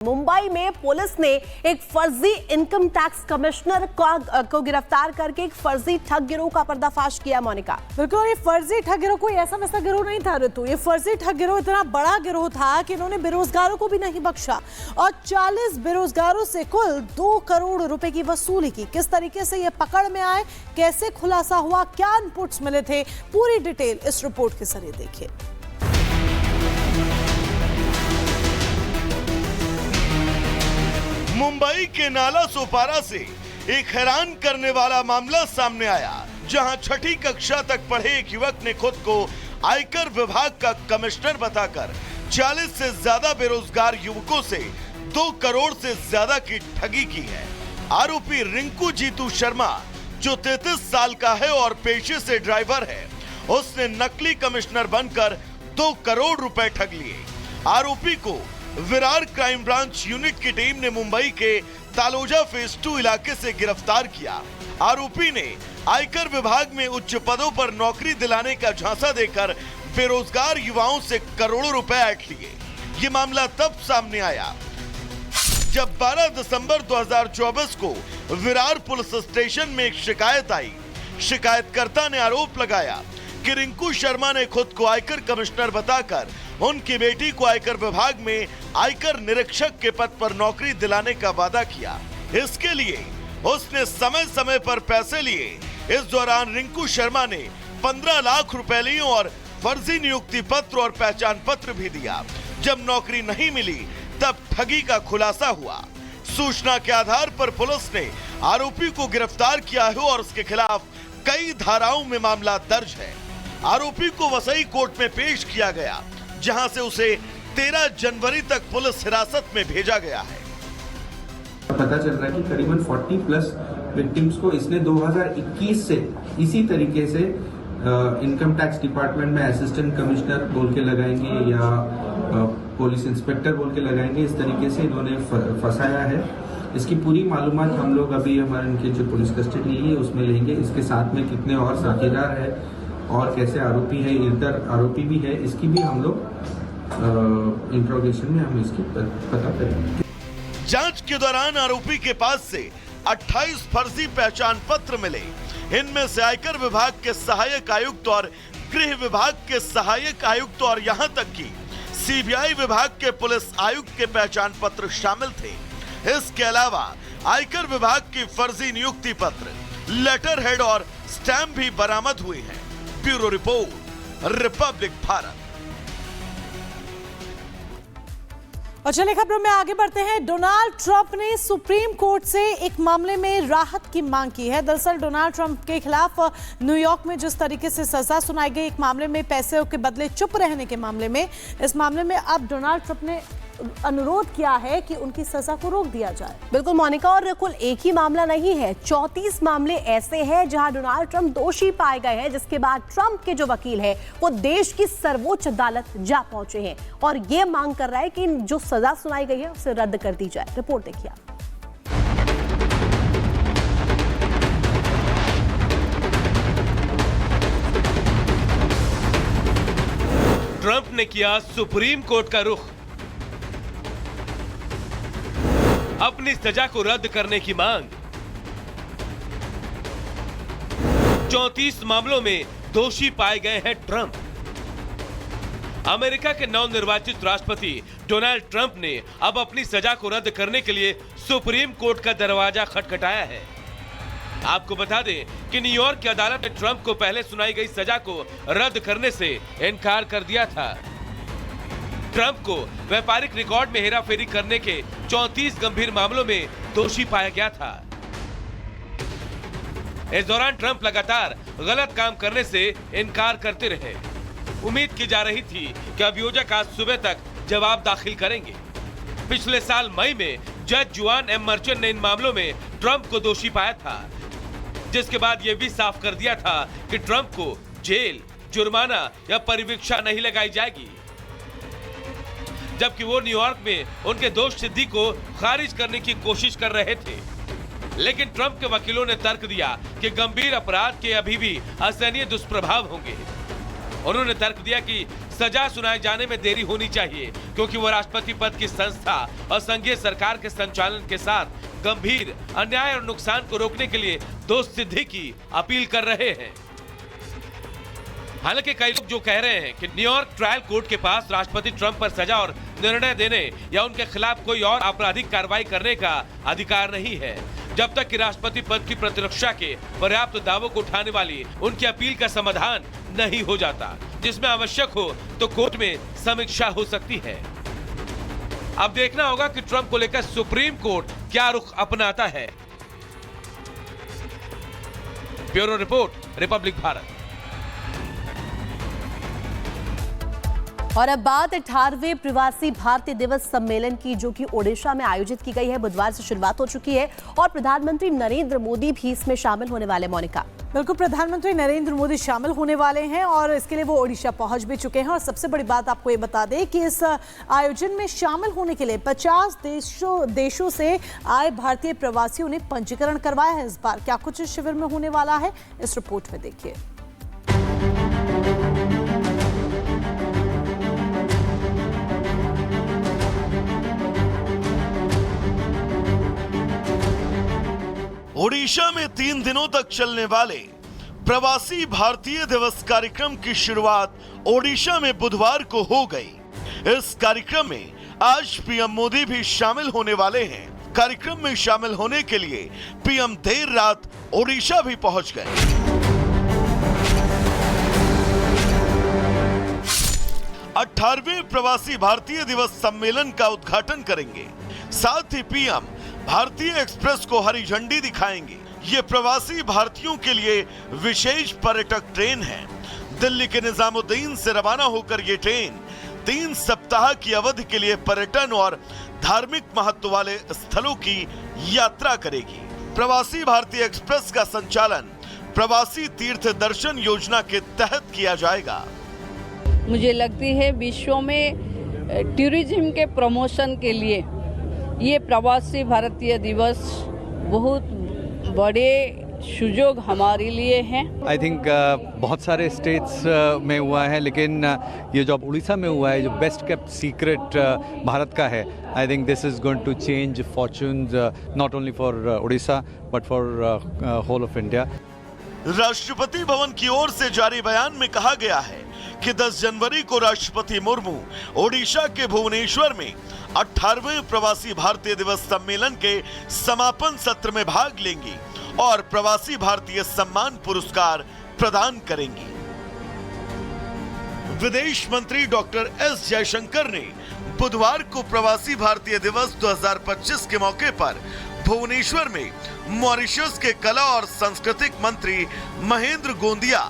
मुंबई में पुलिस ने एक फर्जी इनकम टैक्स कमिश्नर को गिरफ्तार करके एक फर्जी ठग गिरोह का पर्दाफाश किया। मोनिका, बिल्कुल, ये फर्जी ठग गिरोह कोई ऐसा वैसा गिरोह नहीं था ऋतु। ये फर्जी ठग गिरोह इतना बड़ा गिरोह था कि इन्होंने बेरोजगारों को भी नहीं बख्शा और 40 बेरोजगारों से कुल 2 करोड़ रुपए की वसूली की। किस तरीके से ये पकड़ में आए, कैसे खुलासा हुआ, क्या इनपुट्स मिले थे, पूरी डिटेल इस रिपोर्ट के जरिए देखिए। मुंबई के नाला सोपारा से एक हैरान करने वाला मामला सामने आया, जहां छठी कक्षा तक पढ़े एक युवक ने खुद को आयकर विभाग का कमिश्नर बताकर 40 से ज्यादा बेरोजगार युवकों से 2 करोड़ से ज्यादा की ठगी की है। आरोपी रिंकू जीतू शर्मा, जो 33 साल का है और पेशे से ड्राइवर है, उसने नकली कमिश्नर बनकर 2 करोड़ रुपए ठग लिए। आरोपी को विरार क्राइम ब्रांच यूनिट की टीम ने मुंबई के तालोजा फेज 2 इलाके से गिरफ्तार किया। आरोपी ने आयकर विभाग में उच्च पदों पर नौकरी दिलाने का झांसा देकर बेरोजगार युवाओं से करोड़ों रुपए ऐंठ लिए। ये मामला तब सामने आया जब 12 दिसंबर 2024 को विरार पुलिस स्टेशन में एक शिकायत आई। शिकायतकर्ता ने आरोप लगाया कि रिंकू शर्मा ने खुद को आयकर कमिश्नर बताकर उनकी बेटी को आयकर विभाग में आयकर निरीक्षक के पद पर नौकरी दिलाने का वादा किया। इसके लिए उसने समय समय पर पैसे लिए। इस दौरान रिंकू शर्मा ने 15 लाख रुपए लिए और फर्जी नियुक्ति पत्र और पहचान पत्र भी दिया। जब नौकरी नहीं मिली तब ठगी का खुलासा हुआ। सूचना के आधार पर पुलिस ने आरोपी को गिरफ्तार किया है और उसके खिलाफ कई धाराओं में मामला दर्ज है। आरोपी को वसई कोर्ट में पेश किया गया, जहां से उसे 13 जनवरी तक पुलिस हिरासत में भेजा गया है। पता चल रहा है कि करीबन 40 प्लस विक्टिम्स को इसने 2021 से इसी तरीके से इनकम टैक्स डिपार्टमेंट में असिस्टेंट कमिश्नर बोल के लगाएंगे या पुलिस इंस्पेक्टर बोल के लगाएंगे, इस तरीके से इन्होंने फंसाया है। इसकी पूरी मालूमात हम लोग अभी हमारे इनके जो पुलिस कस्टडी ली है उसमें लेंगे। इसके साथ में कितने और साथीदार है और कैसे आरोपी है, इधर आरोपी भी है, इसकी भी हम लोग इंट्रोगेशन में हम इसकी पता करेंगे। जांच के दौरान आरोपी के पास से 28 फर्जी पहचान पत्र मिले। इनमें से आयकर विभाग के सहायक आयुक्त और गृह विभाग के सहायक आयुक्त और यहां तक कि सीबीआई विभाग के पुलिस आयुक्त के पहचान पत्र शामिल थे। इसके अलावा आयकर विभाग की फर्जी नियुक्ति पत्र, लेटर हेड और स्टैंप भी बरामद हुए हैं। Bureau report, Republic Bharat. और चलिए खबरों में आगे बढ़ते हैं। डोनाल्ड ट्रंप ने सुप्रीम कोर्ट से एक मामले में राहत की मांग की है। दरअसल डोनाल्ड ट्रंप के खिलाफ न्यूयॉर्क में जिस तरीके से सजा सुनाई गई, एक मामले में पैसे के बदले चुप रहने के मामले में, इस मामले में अब डोनाल्ड ट्रंप ने अनुरोध किया है कि उनकी सजा को रोक दिया जाए। बिल्कुल मोनिका, और कुल एक ही मामला नहीं है, 34 मामले ऐसे हैं जहां डोनाल्ड ट्रंप दोषी पाए गए हैं, जिसके बाद ट्रंप के जो वकील हैं वो देश की सर्वोच्च अदालत जा पहुंचे हैं और ये मांग कर रहा है कि जो सजा सुनाई गई है उसे रद्द कर दी जाए। रिपोर्ट देखिए। ट्रंप ने किया सुप्रीम कोर्ट का रुख, अपनी सजा को रद्द करने की मांग। 34 मामलों में दोषी पाए गए हैं ट्रंप। अमेरिका के नवनिर्वाचित राष्ट्रपति डोनाल्ड ट्रंप ने अब अपनी सजा को रद्द करने के लिए सुप्रीम कोर्ट का दरवाजा खटखटाया है। आपको बता दें कि न्यूयॉर्क की अदालत ने ट्रंप को पहले सुनाई गई सजा को रद्द करने से इनकार कर दिया था। ट्रंप को व्यापारिक रिकॉर्ड में हेराफेरी करने के 34 गंभीर मामलों में दोषी पाया गया था। इस दौरान ट्रंप लगातार गलत काम करने से इनकार करते रहे। उम्मीद की जा रही थी कि अभियोजक आज सुबह तक जवाब दाखिल करेंगे। पिछले साल मई में जज जुआन एम मर्चेंट ने इन मामलों में ट्रंप को दोषी पाया था, जिसके बाद यह भी साफ कर दिया था कि ट्रंप को जेल, जुर्माना या परिवीक्षा नहीं लगाई जाएगी, जबकि वो न्यूयॉर्क में उनके दोष सिद्धि को खारिज करने की कोशिश कर रहे थे। लेकिन ट्रंप के वकीलों ने तर्क दिया कि गंभीर अपराध के अभी भी असहनीय दुष्प्रभाव होंगे। उन्होंने तर्क दिया कि सजा सुनाए जाने में देरी होनी चाहिए क्योंकि वो राष्ट्रपति पद की संस्था और संघीय सरकार के संचालन के साथ गंभीर अन्याय और नुकसान को रोकने के लिए दोष सिद्धि की अपील कर रहे हैं। हालांकि कई लोग जो कह रहे हैं कि न्यूयॉर्क ट्रायल कोर्ट के पास राष्ट्रपति ट्रंप पर सजा और निर्णय देने या उनके खिलाफ कोई और आपराधिक कार्रवाई करने का अधिकार नहीं है जब तक कि राष्ट्रपति पद की प्रतिरक्षा के पर्याप्त दावों को उठाने वाली उनकी अपील का समाधान नहीं हो जाता, जिसमें आवश्यक हो तो कोर्ट में समीक्षा हो सकती है। अब देखना होगा कि ट्रंप को लेकर सुप्रीम कोर्ट क्या रुख अपनाता है। Bureau report, Republic Bharat. और अब बात 18वें प्रवासी भारतीय दिवस सम्मेलन की, जो कि ओडिशा में आयोजित की गई है। बुधवार से शुरुआत हो चुकी है और प्रधानमंत्री नरेंद्र मोदी भी इसमें शामिल होने वाले। मोनिका, बिल्कुल, प्रधानमंत्री नरेंद्र मोदी शामिल होने वाले हैं और इसके लिए वो ओडिशा पहुंच भी चुके हैं। और सबसे बड़ी बात आपको ये बता दें कि इस आयोजन में शामिल होने के लिए 50 देशों से आए भारतीय प्रवासियों ने पंजीकरण करवाया है। इस बार क्या कुछ इस शिविर में होने वाला है, इस रिपोर्ट में देखिए। ओडिशा में 3 दिनों तक चलने वाले प्रवासी भारतीय दिवस कार्यक्रम की शुरुआत ओडिशा में बुधवार को हो गई। इस कार्यक्रम में आज पीएम मोदी भी शामिल होने वाले हैं। कार्यक्रम में शामिल होने के लिए पीएम देर रात ओडिशा भी पहुंच गए। 18वें प्रवासी भारतीय दिवस सम्मेलन का उद्घाटन करेंगे। साथ ही पीएम भारतीय एक्सप्रेस को हरी झंडी दिखाएंगे। ये प्रवासी भारतीयों के लिए विशेष पर्यटक ट्रेन है। दिल्ली के निजामुद्दीन से रवाना होकर ये ट्रेन 3 सप्ताह की अवधि के लिए पर्यटन और धार्मिक महत्व वाले स्थलों की यात्रा करेगी। प्रवासी भारतीय एक्सप्रेस का संचालन प्रवासी तीर्थ दर्शन योजना के तहत किया जाएगा। मुझे लगती है विश्व में टूरिज्म के प्रमोशन के लिए ये प्रवासी भारतीय दिवस बहुत बड़े सुयोग हमारे लिए हैं। आई थिंक बहुत सारे स्टेट्स में हुआ है, लेकिन ये जो उड़ीसा में हुआ है, जो बेस्ट केप्ट सीक्रेट भारत का है, I think this is going to change fortunes not only for Orissa but for whole of India. Rashtrapati Bhavan की ओर से जारी बयान में कहा गया है कि 10 जनवरी को राष्ट्रपति मुर्मू ओडिशा के भुवनेश्वर में 18वें प्रवासी भारतीय दिवस सम्मेलन के समापन सत्र में भाग लेंगी और प्रवासी भारतीय सम्मान पुरस्कार प्रदान करेंगी। विदेश मंत्री डॉक्टर एस जयशंकर ने बुधवार को प्रवासी भारतीय दिवस 2025 के मौके पर भुवनेश्वर में मॉरिशस के कला और सांस्कृतिक मंत्री महेंद्र गोंदिया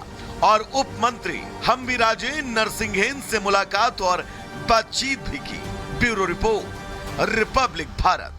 और उप मंत्री हम्बीराजेन नरसिंघेन से मुलाकात और बातचीत भी की। Bureau report, Republic Bharat.